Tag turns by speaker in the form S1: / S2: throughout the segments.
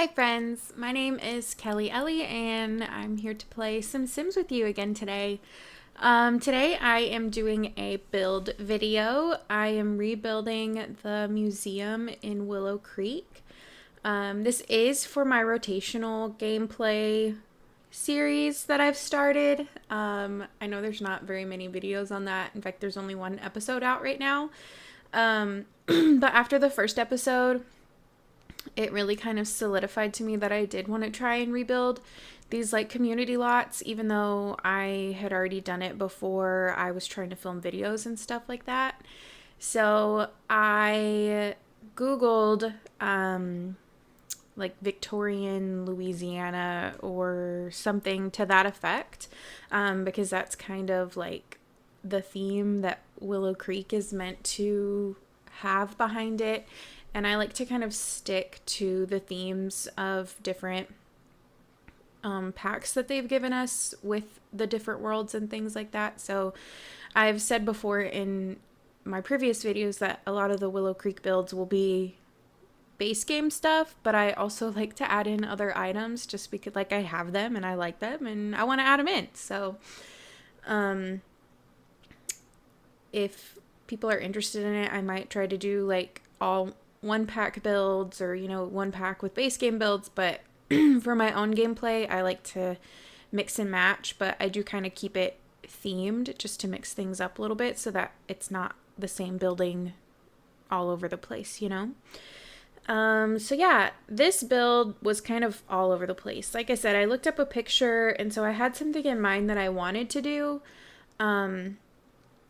S1: Hi friends, my name is Ellie, and I'm here to play some Sims with you again today. Today I am doing a build video. I am rebuilding the museum in Willow Creek. This is for my rotational gameplay series that I've started. I know there's not very many videos on that. In fact, there's only one episode out right now. But after the first episode, it really kind of solidified to me that I did want to try and rebuild these like community lots, even though I had already done it before I was trying to film videos and stuff like that. So I Googled like Victorian Louisiana or something to that effect, because that's kind of like the theme that Willow Creek is meant to have behind it. And I like to kind of stick to the themes of different packs that they've given us with the different worlds and things like that. So I've said before in my previous videos that a lot of the Willow Creek builds will be base game stuff, but I also like to add in other items just because like I have them and I like them and I want to add them in. So if people are interested in it, I might try to do like all one pack builds or, one pack with base game builds. But for my own gameplay, I like to mix and match, but I do kind of keep it themed just to mix things up a little bit so that it's not the same building all over the place, So yeah, this build was kind of all over the place. Like I said, I looked up a picture, and so I had something in mind that I wanted to do.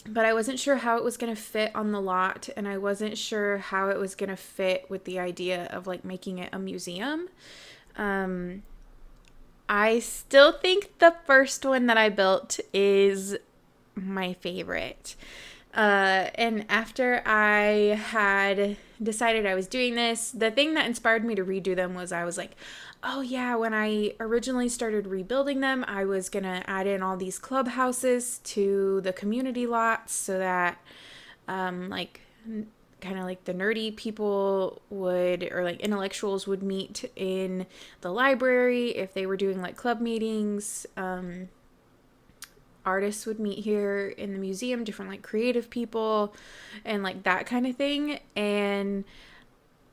S1: But I wasn't sure how it was going to fit on the lot, and I wasn't sure how it was going to fit with the idea of like making it a museum. I still think the first one that I built is my favorite. And after I had decided I was doing this, the thing that inspired me to redo them was I was like, oh yeah, when I originally started rebuilding them, I was going to add in all these clubhouses to the community lots so that like kind of like the nerdy people would, or like intellectuals would meet in the library if they were doing like club meetings. Artists would meet here in the museum, different like creative people and like that kind of thing. And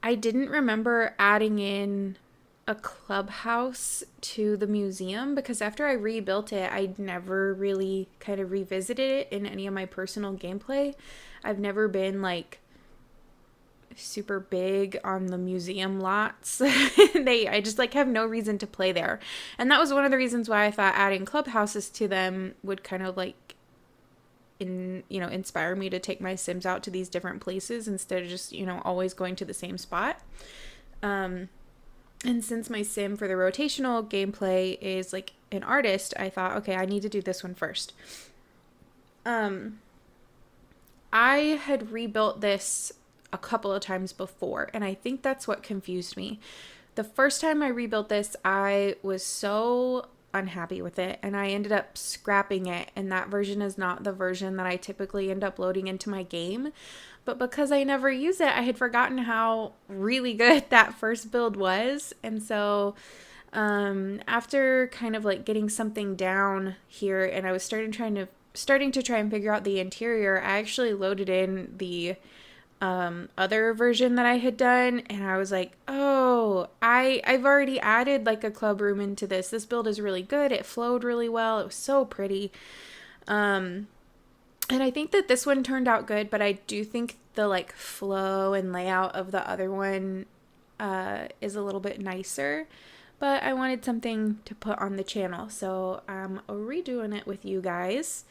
S1: I didn't remember adding in a clubhouse to the museum because after I rebuilt it, I never really kind of revisited it in any of my personal gameplay. I've never been like super big on the museum lots. I just like have no reason to play there. And that was one of the reasons why I thought adding clubhouses to them would kind of like inspire me to take my Sims out to these different places instead of just, always going to the same spot. And since my Sim for the rotational gameplay is like an artist, I thought, okay, I need to do this one first. I had rebuilt this a couple of times before, and I think that's what confused me. The first time I rebuilt this, I was so unhappy with it, and I ended up scrapping it, and that version is not the version that I typically end up loading into my game. But because I never use it, I had forgotten how really good that first build was. And so after kind of like getting something down here, and I was starting to try and figure out the interior, I actually loaded in the other version that I had done, and I was like, oh, I've already added like a club room into this. This build is really good. It flowed really well. It was so pretty. And I think that this one turned out good, but I do think the like flow and layout of the other one is a little bit nicer. But I wanted something to put on the channel, so I'm redoing it with you guys.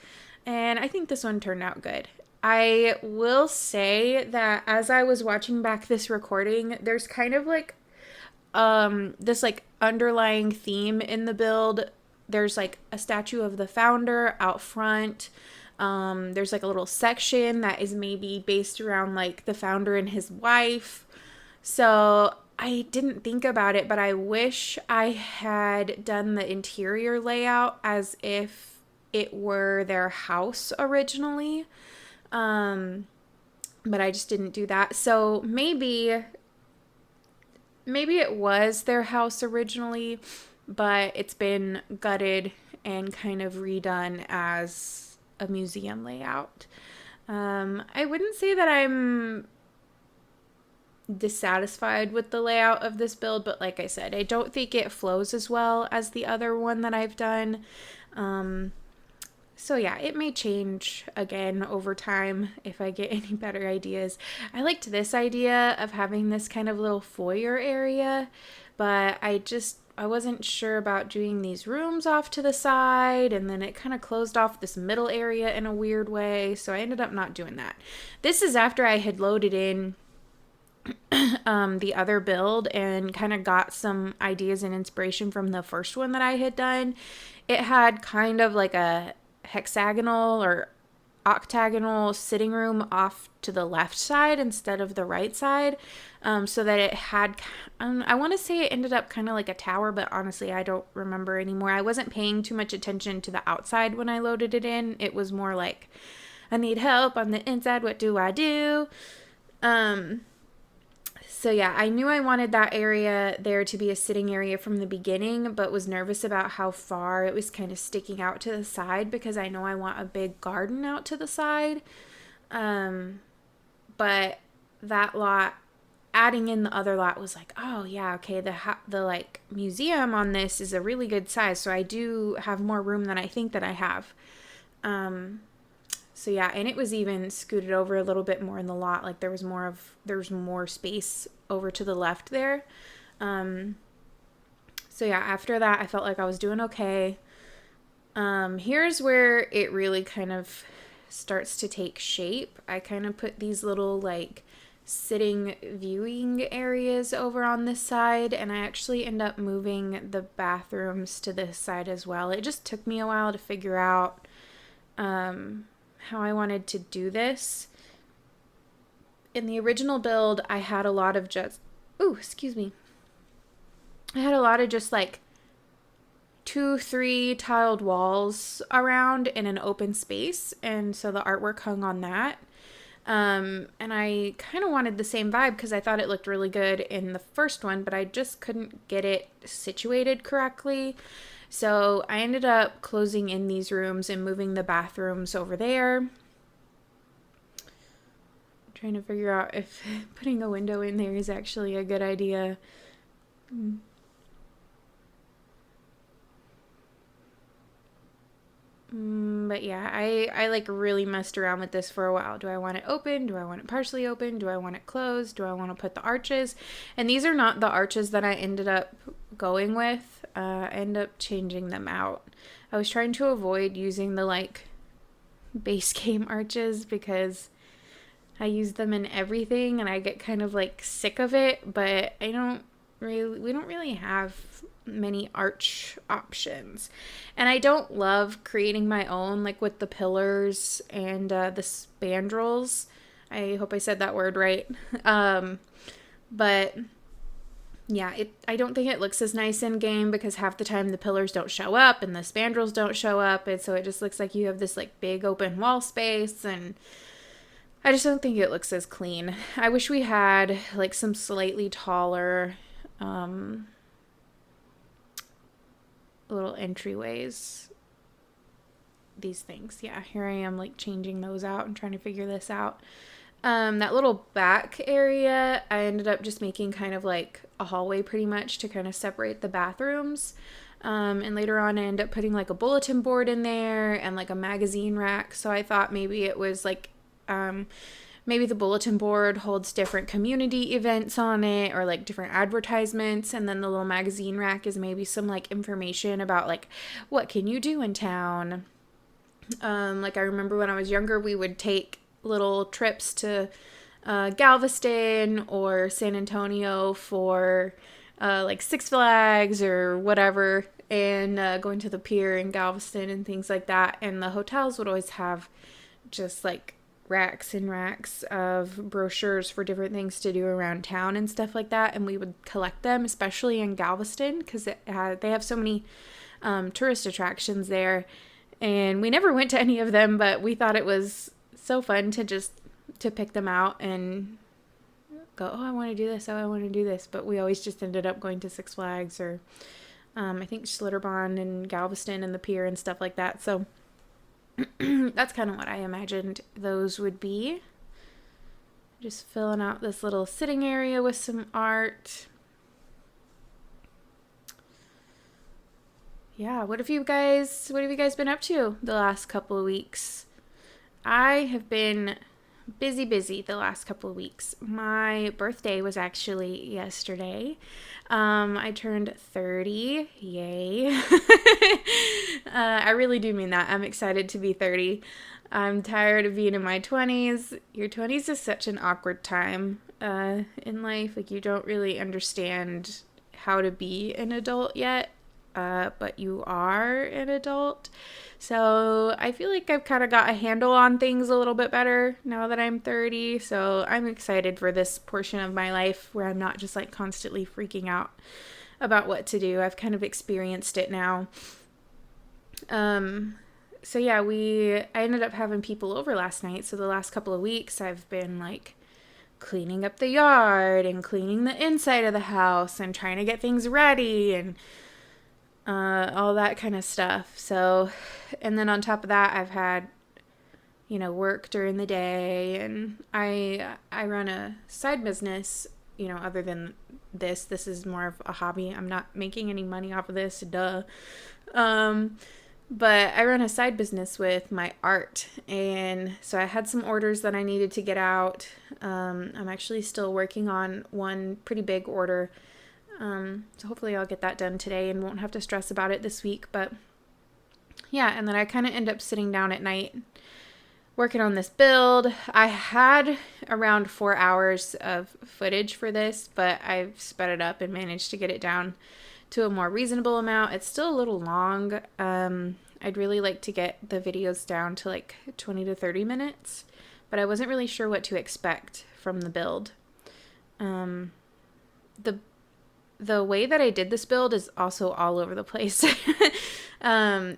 S1: And I think this one turned out good. I will say that as I was watching back this recording, there's kind of like this like underlying theme in the build. There's like a statue of the founder out front. There's like a little section that is maybe based around like the founder and his wife. So I didn't think about it, but I wish I had done the interior layout as if it were their house originally. But I just didn't do that. So maybe maybe it was their house originally, but it's been gutted and kind of redone as a museum layout. I wouldn't say that I'm dissatisfied with the layout of this build, but like I said, I don't think it flows as well as the other one that I've done. So yeah, it may change again over time if I get any better ideas. I liked this idea of having this kind of little foyer area, but I wasn't sure about doing these rooms off to the side, and then it kind of closed off this middle area in a weird way, so I ended up not doing that. This is after I had loaded in the other build and kind of got some ideas and inspiration from the first one that I had done. It had kind of like a hexagonal or octagonal sitting room off to the left side instead of the right side, so that it had, I want to say it ended up kind of like a tower, but honestly I don't remember anymore. I wasn't paying too much attention to the outside when I loaded it in. It was more like, I need help on the inside, what do I do? So yeah, I knew I wanted that area there to be a sitting area from the beginning, but was nervous about how far it was kind of sticking out to the side, because I know I want a big garden out to the side. But that lot, adding in the other lot, was like, oh yeah, okay, the like museum on this is a really good size, so I do have more room than I think that I have. So yeah, and it was even scooted over a little bit more in the lot. Like there was more space over to the left there. So yeah, after that, I felt like I was doing okay. Here's where it really kind of starts to take shape. I kind of put these little like sitting viewing areas over on this side, and I actually end up moving the bathrooms to this side as well. It just took me a while to figure out how I wanted to do this. In the original build, I had a lot of just, I had a lot of just like 2-3 tiled walls around in an open space, and so the artwork hung on that. And I kind of wanted the same vibe because I thought it looked really good in the first one, but I just couldn't get it situated correctly. So I ended up closing in these rooms and moving the bathrooms over there. I'm trying to figure out if putting a window in there is actually a good idea. But yeah, I like really messed around with this for a while. Do I want it open? Do I want it partially open? Do I want it closed? Do I want to put the arches? And these are not the arches that I ended up going with. I ended up changing them out. I was trying to avoid using the like base game arches because I use them in everything and I get kind of like sick of it, but we don't really have many arch options. And I don't love creating my own, like with the pillars and the spandrels. I hope I said that word right. But yeah, I don't think it looks as nice in game because half the time the pillars don't show up and the spandrels don't show up, and so it just looks like you have this like big open wall space, and I just don't think it looks as clean. I wish we had like some slightly taller little entryways. These things. Yeah, here I am like changing those out and trying to figure this out. That little back area, I ended up just making kind of like a hallway pretty much to kind of separate the bathrooms. And later on I ended up putting like a bulletin board in there and like a magazine rack. So I thought maybe it was like, maybe the bulletin board holds different community events on it or like different advertisements, and then the little magazine rack is maybe some like information about like what can you do in town. Like I remember when I was younger, we would take little trips to Galveston or San Antonio for like Six Flags or whatever, and going to the pier in Galveston and things like that, and the hotels would always have just like racks and racks of brochures for different things to do around town and stuff like that, and we would collect them, especially in Galveston because they have so many tourist attractions there, and we never went to any of them, but we thought it was so fun to pick them out and go, oh, I want to do this, oh, I want to do this. But we always just ended up going to Six Flags or I think Schlitterbahn and Galveston and the pier and stuff like that. So that's kind of what I imagined those would be. Just filling out this little sitting area with some art. Yeah, what have you guys been up to the last couple of weeks? I have been busy the last couple of weeks. My birthday was actually yesterday. I turned 30. Yay. I really do mean that. I'm excited to be 30. I'm tired of being in my 20s. Your 20s is such an awkward time in life. Like, you don't really understand how to be an adult yet, but you are an adult. So I feel like I've kind of got a handle on things a little bit better now that I'm 30. So I'm excited for this portion of my life where I'm not just like constantly freaking out about what to do. I've kind of experienced it now. So yeah, I ended up having people over last night. So the last couple of weeks I've been like cleaning up the yard and cleaning the inside of the house and trying to get things ready and all that kind of stuff. So, and then on top of that, I've had, work during the day, and I run a side business, other than this is more of a hobby. I'm not making any money off of this, duh. But I run a side business with my art, and so I had some orders that I needed to get out. I'm actually still working on one pretty big order. So hopefully I'll get that done today and won't have to stress about it this week. But yeah, and then I kind of end up sitting down at night working on this build. I had around 4 hours of footage for this, but I've sped it up and managed to get it down to a more reasonable amount. It's still a little long. I'd really like to get the videos down to like 20 to 30 minutes, but I wasn't really sure what to expect from the build. The way that I did this build is also all over the place.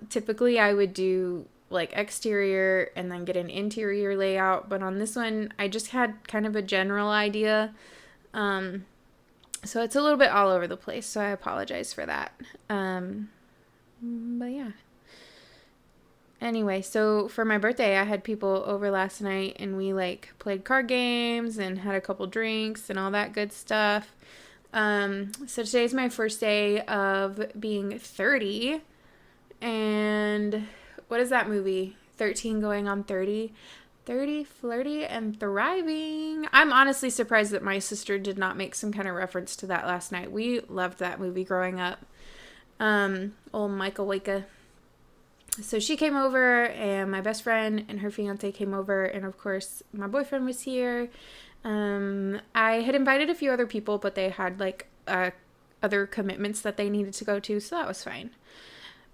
S1: Typically I would do like exterior and then get an interior layout, but on this one I just had kind of a general idea. So it's a little bit all over the place, so I apologize for that. But yeah. Anyway, so for my birthday, I had people over last night and we like played card games and had a couple drinks and all that good stuff. So today's my first day of being 30, and what is that movie? 13 going on 30? 30, flirty, and thriving. I'm honestly surprised that my sister did not make some kind of reference to that last night. We loved that movie growing up. Old Michael Waka. So she came over, and my best friend and her fiance came over, and of course my boyfriend was here. I had invited a few other people, but they had like other commitments that they needed to go to, so that was fine.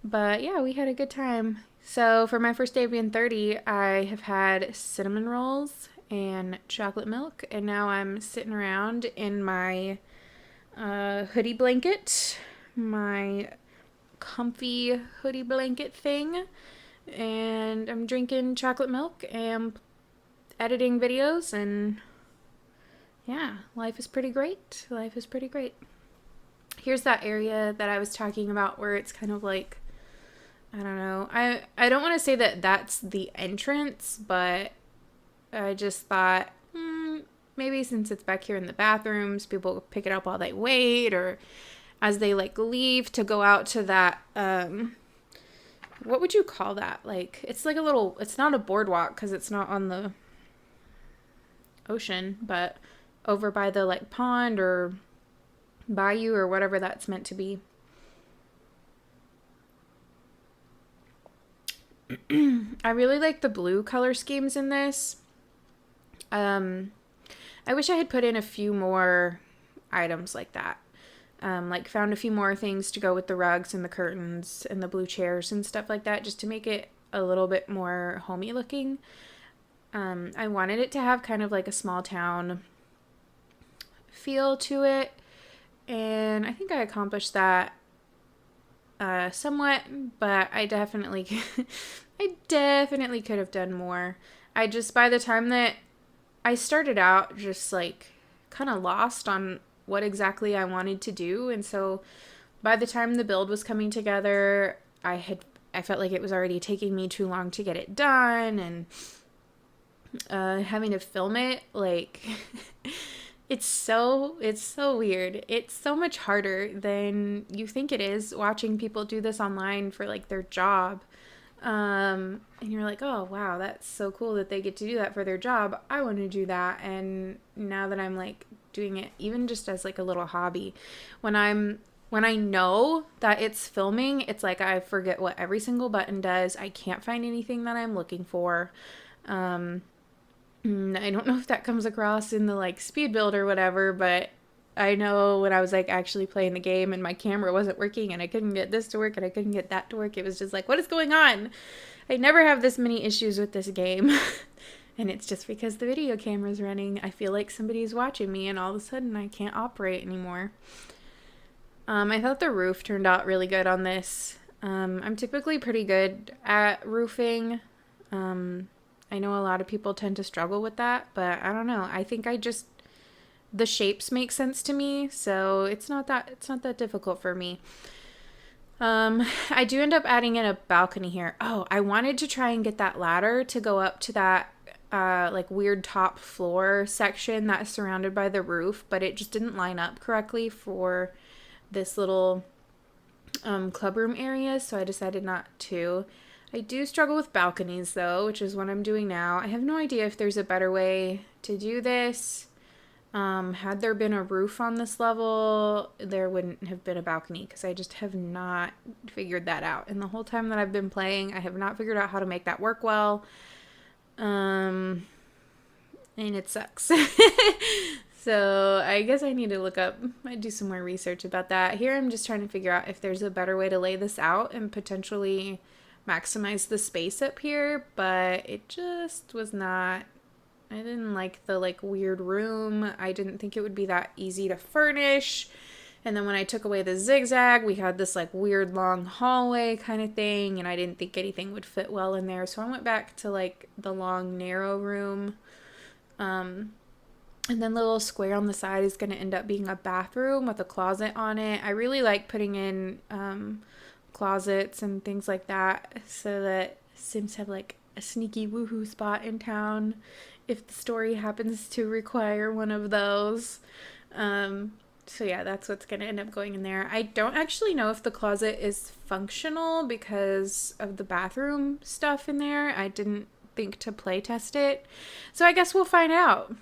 S1: But yeah, we had a good time. So for my first day of being 30, I have had cinnamon rolls and chocolate milk, and now I'm sitting around in my hoodie blanket, my comfy hoodie blanket thing, and I'm drinking chocolate milk and editing videos, and yeah, life is pretty great. Life is pretty great. Here's that area that I was talking about where it's kind of like, I don't know. I don't want to say that that's the entrance, but I just thought, maybe since it's back here in the bathrooms, people pick it up while they wait, or as they like leave to go out to that, what would you call that? Like, it's like a little, it's not a boardwalk because it's not on the ocean, but over by the like pond or bayou or whatever that's meant to be. I really like the blue color schemes in this. I wish I had put in a few more items like that. Like found a few more things to go with the rugs and the curtains and the blue chairs and stuff like that, just to make it a little bit more homey looking. I wanted it to have kind of like a small town feel to it, and I think I accomplished that somewhat, but I definitely could have done more. By the time that I started out just like kind of lost on what exactly I wanted to do. And so by the time the build was coming together, I felt like it was already taking me too long to get it done, and having to film it, like, it's so weird. It's so much harder than you think it is watching people do this online for like their job. And you're like, oh wow, that's so cool that they get to do that for their job. I want to do that. And now that I'm like doing it even just as like a little hobby, when I know that it's filming, it's like I forget what every single button does. I can't find anything that I'm looking for. I don't know if that comes across in the like speed build or whatever, but I know when I was like actually playing the game and my camera wasn't working and I couldn't get this to work and I couldn't get that to work, it was just like, what is going on? I never have this many issues with this game. And it's just because the video camera's running. I feel like somebody's watching me and all of a sudden I can't operate anymore. I thought the roof turned out really good on this. I'm typically pretty good at roofing. I know a lot of people tend to struggle with that, but I don't know. I think the shapes make sense to me, so it's not that difficult for me. I do end up adding in a balcony here. Oh, I wanted to try and get that ladder to go up to that like weird top floor section that's surrounded by the roof, but it just didn't line up correctly for this little club room area, so I decided not to. I do struggle with balconies though, which is what I'm doing now. I have no idea if there's a better way to do this. Had there been a roof on this level, there wouldn't have been a balcony, because I just have not figured that out. And the whole time that I've been playing, I have not figured out how to make that work well. And it sucks. So I guess I need to do some more research about that. Here I'm just trying to figure out if there's a better way to lay this out and potentially maximize the space up here, but it just was not. I didn't like the like weird room. I didn't think it would be that easy to furnish. And then when I took away the zigzag, we had this like weird long hallway kind of thing, and I didn't think anything would fit well in there. So I went back to like the long narrow room. And then the little square on the side is going to end up being a bathroom with a closet on it. I really like putting in closets and things like that, so that Sims have like a sneaky woohoo spot in town if the story happens to require one of those. So yeah, that's what's going to end up going in there. I don't actually know if the closet is functional because of the bathroom stuff in there. I didn't think to play test it, so I guess we'll find out.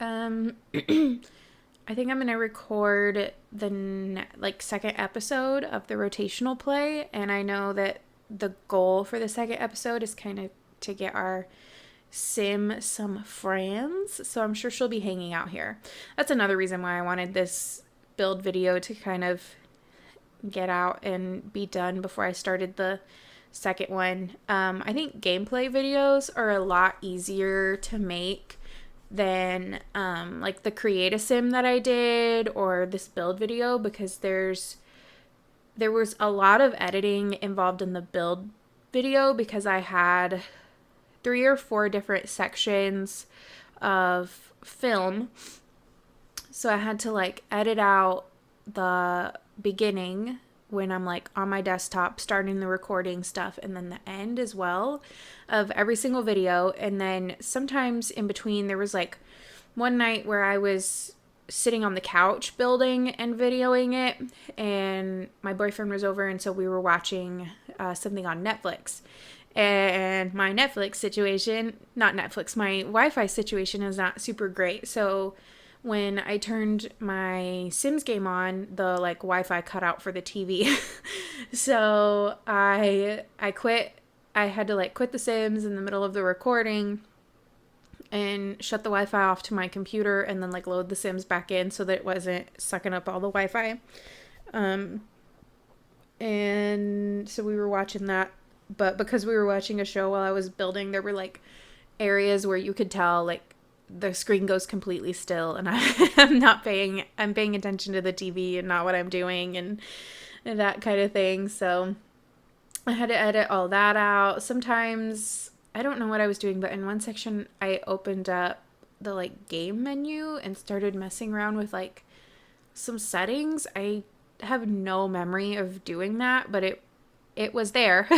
S1: I think I'm going to record the second episode of the rotational play, and I know that the goal for the second episode is kind of to get our Sim some friends, so I'm sure she'll be hanging out here. That's another reason why I wanted this build video to kind of get out and be done before I started the second one. I think gameplay videos are a lot easier to make than like the create a sim that I did or this build video, because there was a lot of editing involved in the build video, because I had 3 or 4 different sections of film. So I had to like edit out the beginning when I'm like on my desktop starting the recording stuff, and then the end as well of every single video. And then sometimes in between, there was like one night where I was sitting on the couch building and videoing it, and my boyfriend was over, and so we were watching something on Netflix. And my Netflix situation, not Netflix, my Wi-Fi situation is not super great. So when I turned my Sims game on, the like Wi-Fi cut out for the TV. So I quit. I had to like quit the Sims in the middle of the recording and shut the Wi-Fi off to my computer, and then like load the Sims back in so that it wasn't sucking up all the Wi-Fi. And so we were watching that, but because we were watching a show while I was building, there were like areas where you could tell like the screen goes completely still, and I'm paying attention to the TV and not what I'm doing and that kind of thing. So I had to edit all that out. Sometimes I don't know what I was doing, but in one section I opened up the like game menu and started messing around with like some settings. I have no memory of doing that, but it was there.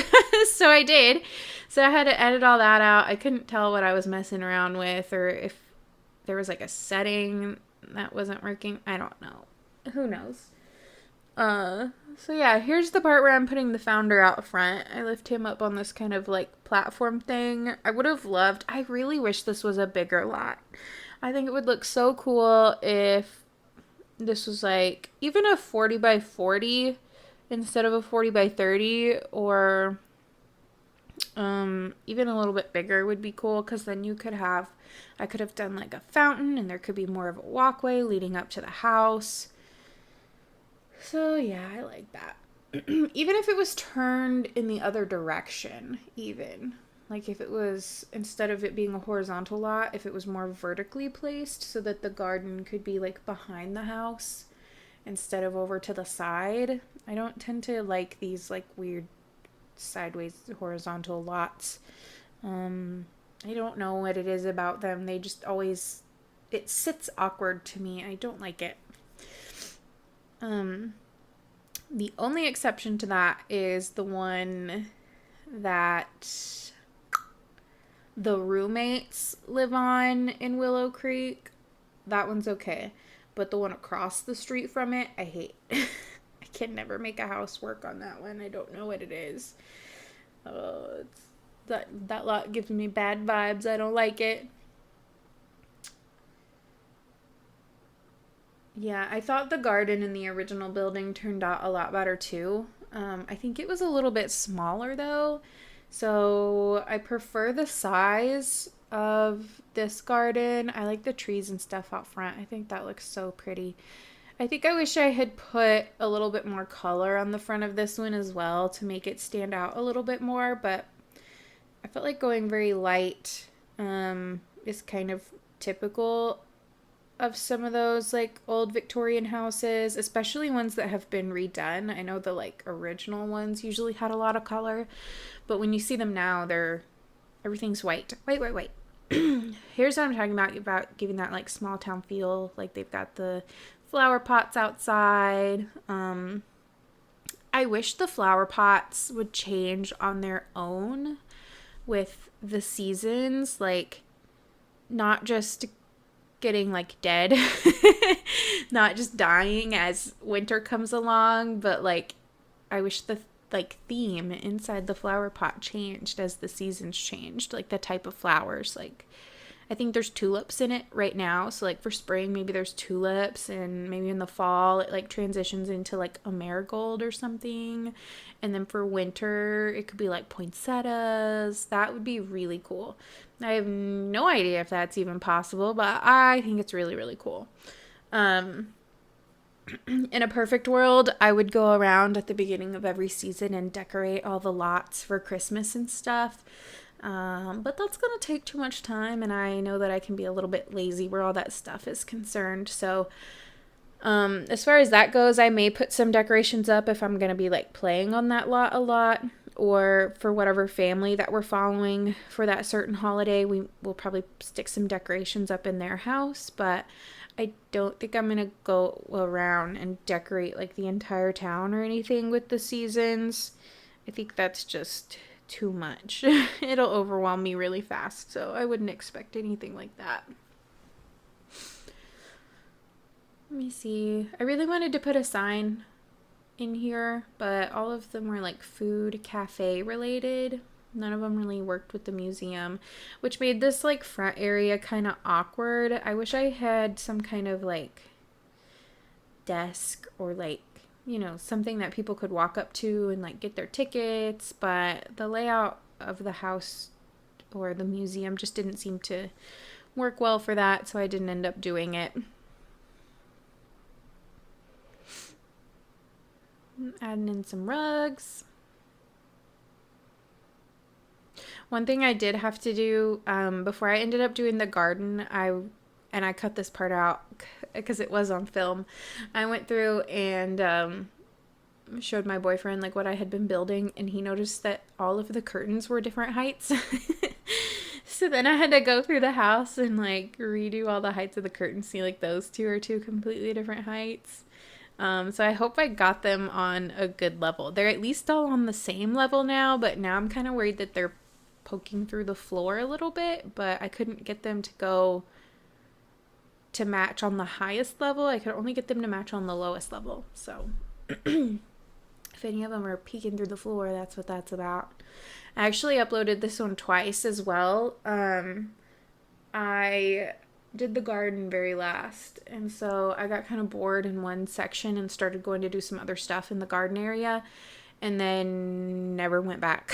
S1: So I did. So I had to edit all that out. I couldn't tell what I was messing around with, or if there was like a setting that wasn't working. I don't know. Who knows? So yeah, here's the part where I'm putting the founder out front. I lift him up on this kind of like platform thing. I really wish this was a bigger lot. I think it would look so cool if this was like even a 40 by 40 instead of a 40 by 30, or even a little bit bigger would be cool, because then I could have done like a fountain, and there could be more of a walkway leading up to the house. So yeah, I like that. Even if it was turned in the other direction, even. Like if it was, instead of it being a horizontal lot, if it was more vertically placed so that the garden could be like behind the house instead of over to the side. I don't tend to like these like weird sideways horizontal lots. I don't know what it is about them. They just always, it sits awkward to me. I don't like it. The only exception to that is the one that the roommates live on in Willow Creek. That one's okay. But the one across the street from it, I hate. I can never make a house work on that one. I don't know what it is. That lot gives me bad vibes. I don't like it. Yeah, I thought the garden in the original building turned out a lot better too. I think it was a little bit smaller though. So I prefer the size of this garden. I like the trees and stuff out front. I think that looks so pretty. I think I wish I had put a little bit more color on the front of this one as well to make it stand out a little bit more, but I felt like going very light is kind of typical of some of those like old Victorian houses, especially ones that have been redone. I know the like original ones usually had a lot of color, but when you see them now, everything's white. White. Here's what I'm talking about giving that like small town feel. Like they've got the flower pots outside. I wish the flower pots would change on their own with the seasons, like not just getting like dead, not just dying as winter comes along, but like I wish the like theme inside the flower pot changed as the seasons changed, like the type of flowers. Like I think there's tulips in it right now, so like for spring maybe there's tulips, and maybe in the fall it like transitions into like a marigold or something, and then for winter it could be like poinsettias. That would be really cool. I have no idea if that's even possible, but I think it's really, really cool. In a perfect world, I would go around at the beginning of every season and decorate all the lots for Christmas and stuff. But that's going to take too much time, and I know that I can be a little bit lazy where all that stuff is concerned. So as far as that goes, I may put some decorations up if I'm going to be like playing on that lot a lot, or for whatever family that we're following for that certain holiday, we will probably stick some decorations up in their house. But I don't think I'm going to go around and decorate like the entire town or anything with the seasons. I think that's just too much. It'll overwhelm me really fast, so I wouldn't expect anything like that. Let me see. I really wanted to put a sign in here, but all of them were like food cafe related. None of them really worked with the museum, which made this like front area kind of awkward. I wish I had some kind of like desk or like, you know, something that people could walk up to and like get their tickets, but the layout of the house or the museum just didn't seem to work well for that, so I didn't end up doing it. Adding in some rugs. One thing I did have to do before I ended up doing the garden, I cut this part out because it was on film. I went through and showed my boyfriend like what I had been building, and he noticed that all of the curtains were different heights. So then I had to go through the house and like redo all the heights of the curtains. See, like those two are two completely different heights. So I hope I got them on a good level. They're at least all on the same level now, but now I'm kind of worried that they're poking through the floor a little bit, but I couldn't get them to go to match on the highest level. I could only get them to match on the lowest level. So if any of them are peeking through the floor, that's what that's about. I actually uploaded this one twice as well. I did the garden very last, and so I got kind of bored in one section and started going to do some other stuff in the garden area, and then never went back.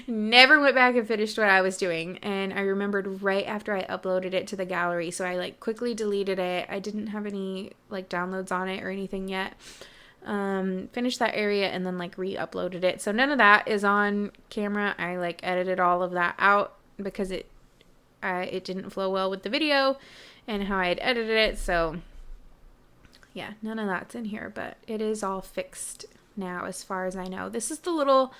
S1: Never went back and finished what I was doing. And I remembered right after I uploaded it to the gallery, so I like quickly deleted it. I didn't have any like downloads on it or anything yet. Finished that area and then like re-uploaded it. So none of that is on camera. I like edited all of that out because it didn't flow well with the video and how I had edited it. So yeah, none of that's in here, but it is all fixed now as far as I know. This is the little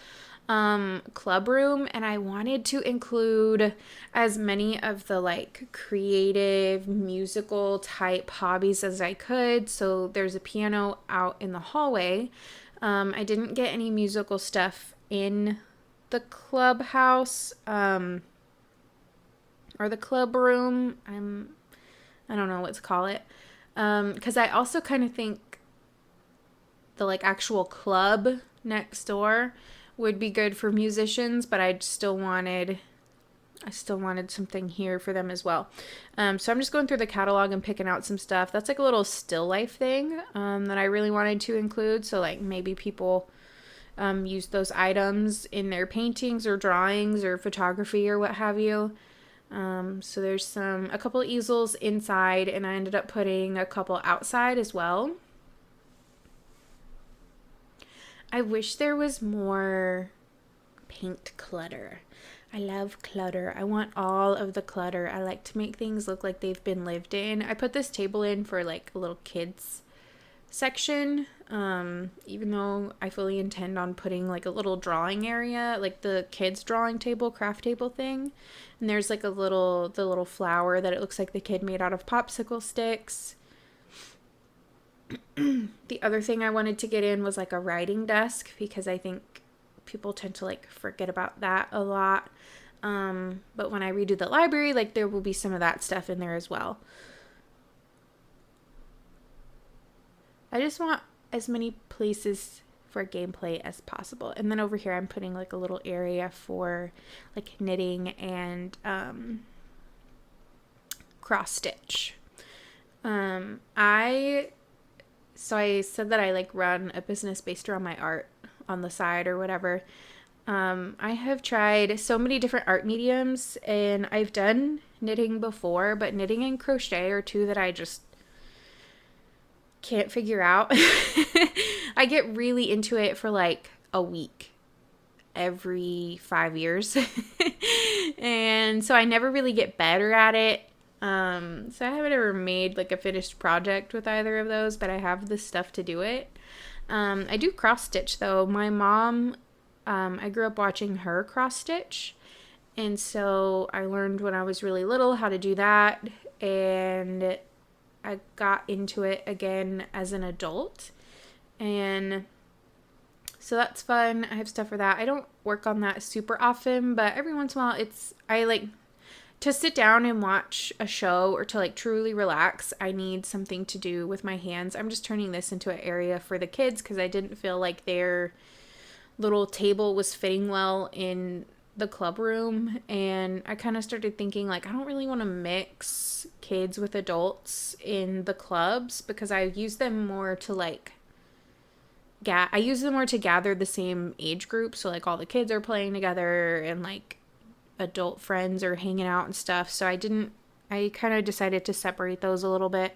S1: club room, and I wanted to include as many of the like creative musical type hobbies as I could. So there's a piano out in the hallway. I didn't get any musical stuff in the clubhouse or the club room. I don't know what to call it, because I also kind of think the like actual club next door would be good for musicians, but I still wanted something here for them as well. So I'm just going through the catalog and picking out some stuff. That's like a little still life thing that I really wanted to include. So like maybe people use those items in their paintings or drawings or photography or what have you. So there's a couple easels inside, and I ended up putting a couple outside as well. I wish there was more paint clutter. I love clutter. I want all of the clutter. I like to make things look like they've been lived in. I put this table in for like a little kids section, even though I fully intend on putting like a little drawing area, like the kids drawing table, craft table thing. And there's like the little flower that it looks like the kid made out of popsicle sticks. The other thing I wanted to get in was like a writing desk, because I think people tend to like forget about that a lot. But when I redo the library, like there will be some of that stuff in there as well. I just want as many places for gameplay as possible. And then over here I'm putting like a little area for like knitting and cross stitch. So I said that I like run a business based around my art on the side or whatever. I have tried so many different art mediums, and I've done knitting before, but knitting and crochet are two that I just can't figure out. I get really into it for like a week every 5 years. And so I never really get better at it. So I haven't ever made like a finished project with either of those, but I have the stuff to do it. I do cross stitch though. My mom, I grew up watching her cross stitch, and so I learned when I was really little how to do that, and I got into it again as an adult, and so that's fun. I have stuff for that. I don't work on that super often, but every once in a while I like to sit down and watch a show or to like truly relax. I need something to do with my hands. I'm just turning this into an area for the kids because I didn't feel like their little table was fitting well in the club room. And I kind of started thinking like, I don't really want to mix kids with adults in the clubs, because I use them more to like gather the same age group. So like all the kids are playing together and like adult friends are hanging out and stuff. So I kind of decided to separate those a little bit.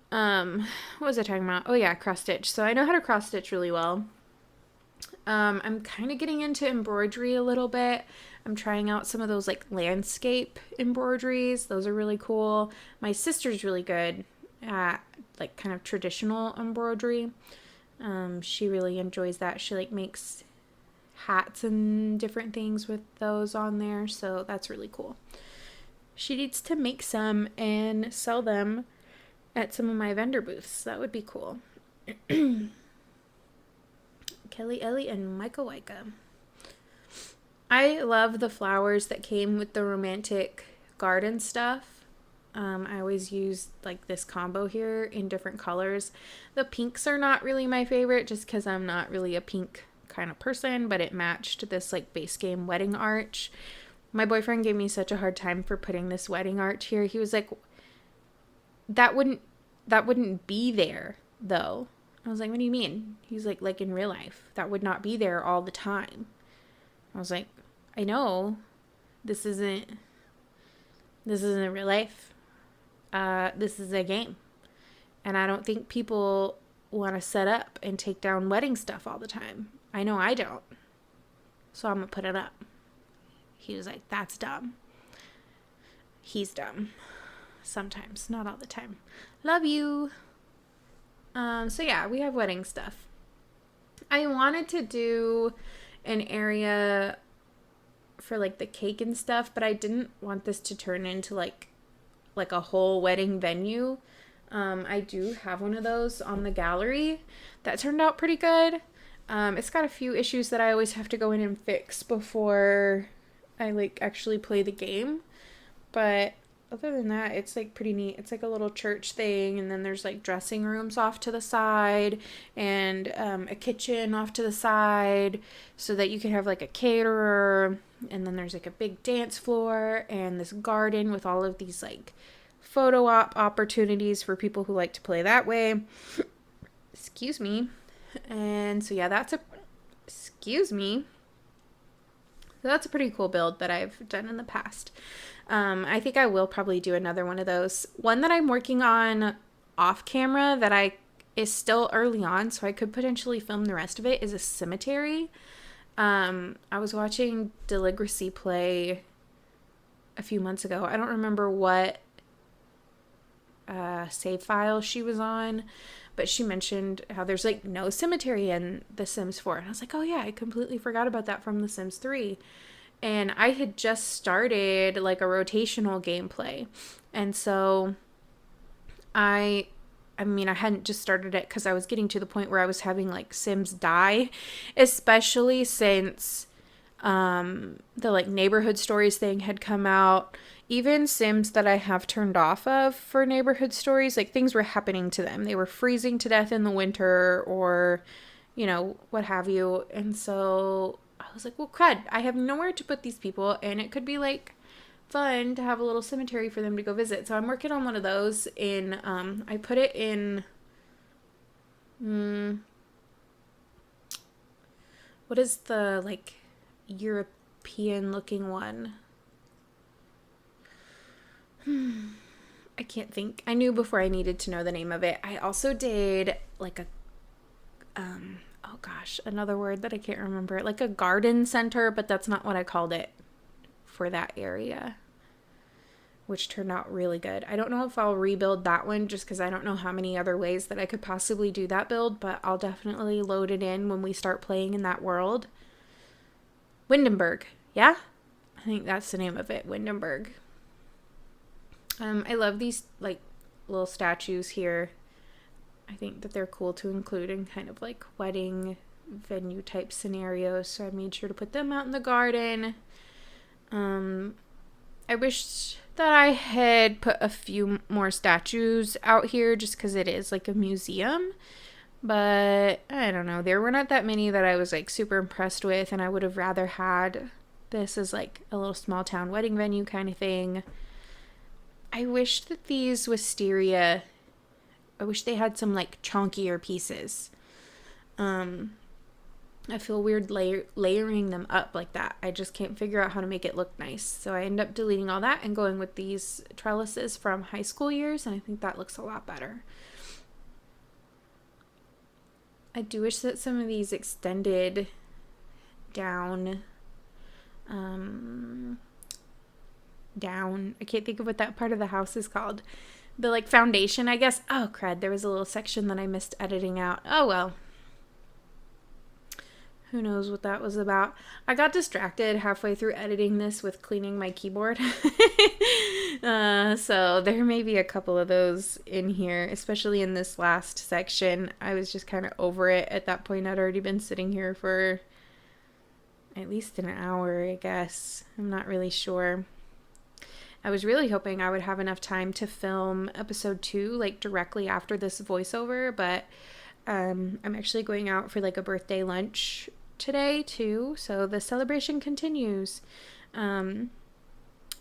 S1: What was I talking about? Oh yeah, cross stitch. So I know how to cross stitch really well. I'm kind of getting into embroidery a little bit. I'm trying out some of those like landscape embroideries. Those are really cool. My sister's really good at like kind of traditional embroidery. She really enjoys that. She like makes hats and different things with those on there, so that's really cool. She needs to make some and sell them at some of my vendor booths. That would be cool. Kelli, Ellie, and Micah Waika. I love the flowers that came with the romantic garden stuff. I always use like this combo here in different colors. The pinks are not really my favorite just because I'm not really a pink kind of person, but it matched this like base game wedding arch. My boyfriend gave me such a hard time for putting this wedding arch here. He was like, that wouldn't be there though. I was like, what do you mean? He's like in real life, that would not be there all the time. I was like, I know, this isn't real life. This is a game. And I don't think people want to set up and take down wedding stuff all the time. I know I don't. So I'm going to put it up. He was like, that's dumb. He's dumb. Sometimes, not all the time. Love you. So yeah, we have wedding stuff. I wanted to do an area for like the cake and stuff, but I didn't want this to turn into like a whole wedding venue. I do have one of those on the gallery that turned out pretty good. It's got a few issues that I always have to go in and fix before I like actually play the game, but other than that, it's like pretty neat. It's like a little church thing, and then there's like dressing rooms off to the side and a kitchen off to the side so that you can have like a caterer, and then there's like a big dance floor and this garden with all of these like photo op opportunities for people who like to play that way. Excuse me. And so yeah, that's a pretty cool build that I've done in the past. I think I will probably do another one of those. One that I'm working on off camera that is still early on, so I could potentially film the rest of it, is a cemetery. I was watching Deligracy play a few months ago. I don't remember what save file she was on, but she mentioned how there's like no cemetery in The Sims 4. And I was like, oh yeah, I completely forgot about that from The Sims 3. And I had just started like a rotational gameplay. And so I hadn't just started it because I was getting to the point where I was having like Sims die, especially since the like neighborhood stories thing had come out. Even Sims that I have turned off of for neighborhood stories, like things were happening to them. They were freezing to death in the winter or, you know, what have you. And so I was like, well, crud, I have nowhere to put these people, and it could be like fun to have a little cemetery for them to go visit. So I'm working on one of those in, I put it in, what is the like European looking one? I can't think. I knew before I needed to know the name of it. I also did like a, oh gosh, another word that I can't remember. Like a garden center, but that's not what I called it for that area, which turned out really good. I don't know if I'll rebuild that one just because I don't know how many other ways that I could possibly do that build, but I'll definitely load it in when we start playing in that world. Windenburg, yeah? I think that's the name of it, Windenburg. I love these like little statues here. I think that they're cool to include in kind of like wedding venue type scenarios, so I made sure to put them out in the garden. I wish that I had put a few more statues out here just because it is like a museum, but I don't know, there were not that many that I was like super impressed with, and I would have rather had this as like a little small town wedding venue kind of thing. I wish that these wisteria, I wish they had some like chunkier pieces. I feel weird layering them up like that. I just can't figure out how to make it look nice. So I end up deleting all that and going with these trellises from high school years, and I think that looks a lot better. I do wish that some of these extended down, I can't think of what that part of the house is called. The like foundation, I guess. Oh crud, there was a little section that I missed editing out. Oh well. Who knows what that was about. I got distracted halfway through editing this with cleaning my keyboard. So there may be a couple of those in here, especially in this last section. I was just kind of over it at that point. I'd already been sitting here for at least an hour, I guess. I'm not really sure. I was really hoping I would have enough time to film episode 2, like directly after this voiceover, but I'm actually going out for like a birthday lunch today too, so the celebration continues. And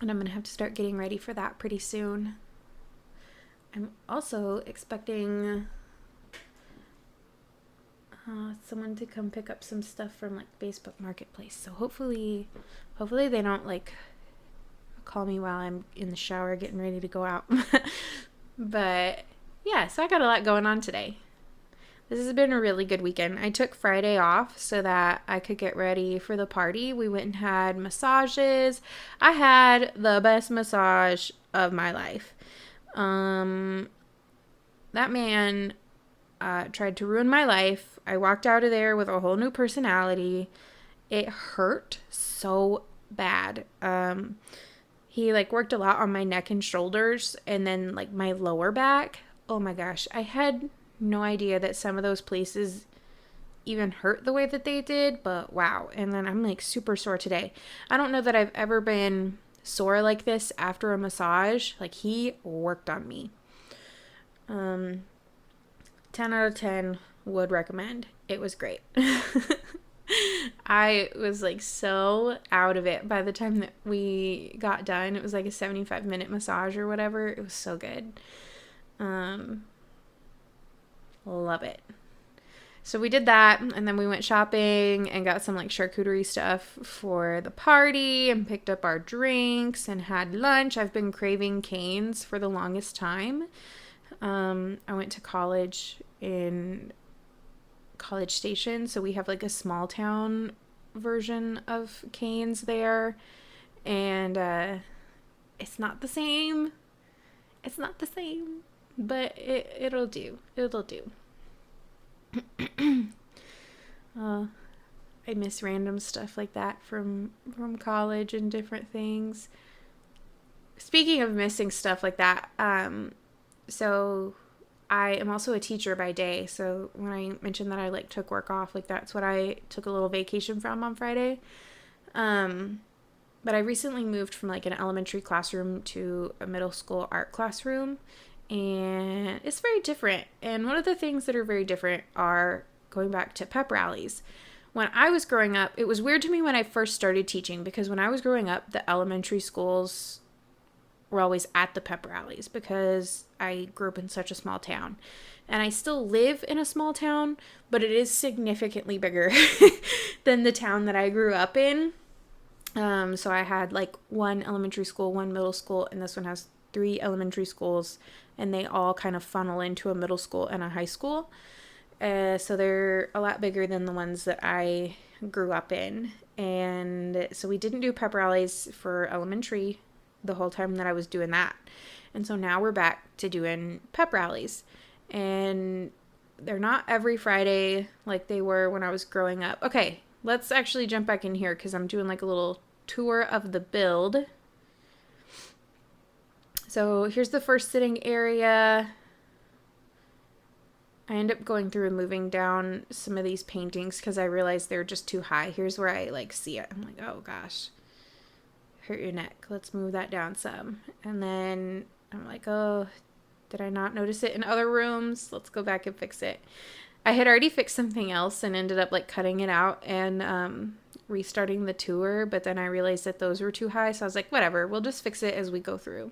S1: I'm gonna have to start getting ready for that pretty soon. I'm also expecting someone to come pick up some stuff from like Facebook Marketplace, so hopefully they don't like call me while I'm in the shower getting ready to go out. But yeah, so I got a lot going on today. This has been a really good weekend. I took Friday off so that I could get ready for the party. We went and had massages. I had the best massage of my life. That man tried to ruin my life. I walked out of there with a whole new personality. It hurt so bad. He like worked a lot on my neck and shoulders and then like my lower back. Oh my gosh. I had no idea that some of those places even hurt the way that they did, but wow. And then I'm like super sore today. I don't know that I've ever been sore like this after a massage. Like he worked on me. 10 out of 10 would recommend. It was great. I was like so out of it by the time that we got done. It was like a 75-minute massage or whatever. It was so good. Love it. So we did that, and then we went shopping and got some like charcuterie stuff for the party and picked up our drinks and had lunch. I've been craving canes for the longest time. I went to college in College Station, so we have like a small town version of canes there, and it's not the same. It's not the same, but it'll do. It'll do. I miss random stuff like that from college and different things. Speaking of missing stuff like that, so I am also a teacher by day. So when I mentioned that I like took work off, like that's what I took a little vacation from on Friday. But I recently moved from like an elementary classroom to a middle school art classroom, and it's very different. And one of the things that are very different are going back to pep rallies. When I was growing up, it was weird to me when I first started teaching, because when I was growing up, the elementary schools were always at the pep rallies because I grew up in such a small town. And I still live in a small town, but it is significantly bigger than the town that I grew up in. So I had like one elementary school, one middle school, and this one has 3 elementary schools, and they all kind of funnel into a middle school and a high school. So they're a lot bigger than the ones that I grew up in. And so we didn't do pep rallies for elementary the whole time that I was doing that. And so now we're back to doing pep rallies. And they're not every Friday like they were when I was growing up. Okay, let's actually jump back in here because I'm doing like a little tour of the build. So here's the first sitting area. I end up going through and moving down some of these paintings because I realized they're just too high. Here's where I like see it. I'm like, oh gosh, hurt your neck. Let's move that down some. And then I'm like, oh, did I not notice it in other rooms? Let's go back and fix it. I had already fixed something else and ended up like cutting it out and restarting the tour. But then I realized that those were too high. So I was like, whatever, we'll just fix it as we go through.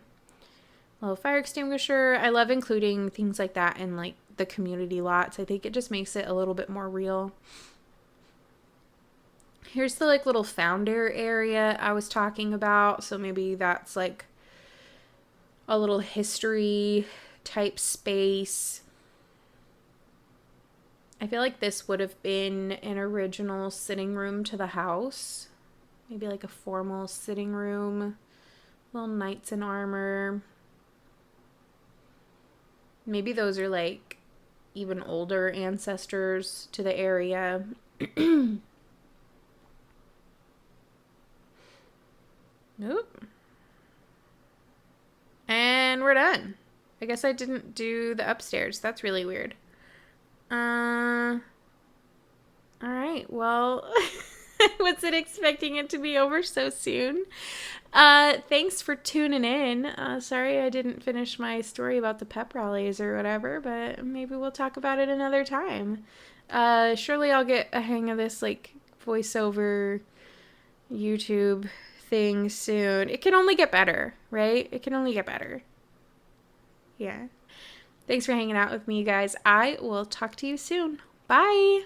S1: Little fire extinguisher. I love including things like that in like the community lots. I think it just makes it a little bit more real. Here's the like little founder area I was talking about. So maybe that's like a little history type space. I feel like this would have been an original sitting room to the house. Maybe like a formal sitting room. Little knights in armor. Maybe those are like even older ancestors to the area. Nope. And we're done. I guess I didn't do the upstairs. That's really weird. All right. Well, I wasn't expecting it to be over so soon. Thanks for tuning in. Sorry I didn't finish my story about the pep rallies or whatever, but maybe we'll talk about it another time. Surely I'll get a hang of this, like, voiceover YouTube thing soon. It can only get better, right? It can only get better. Yeah. Thanks for hanging out with me, you guys. I will talk to you soon. Bye.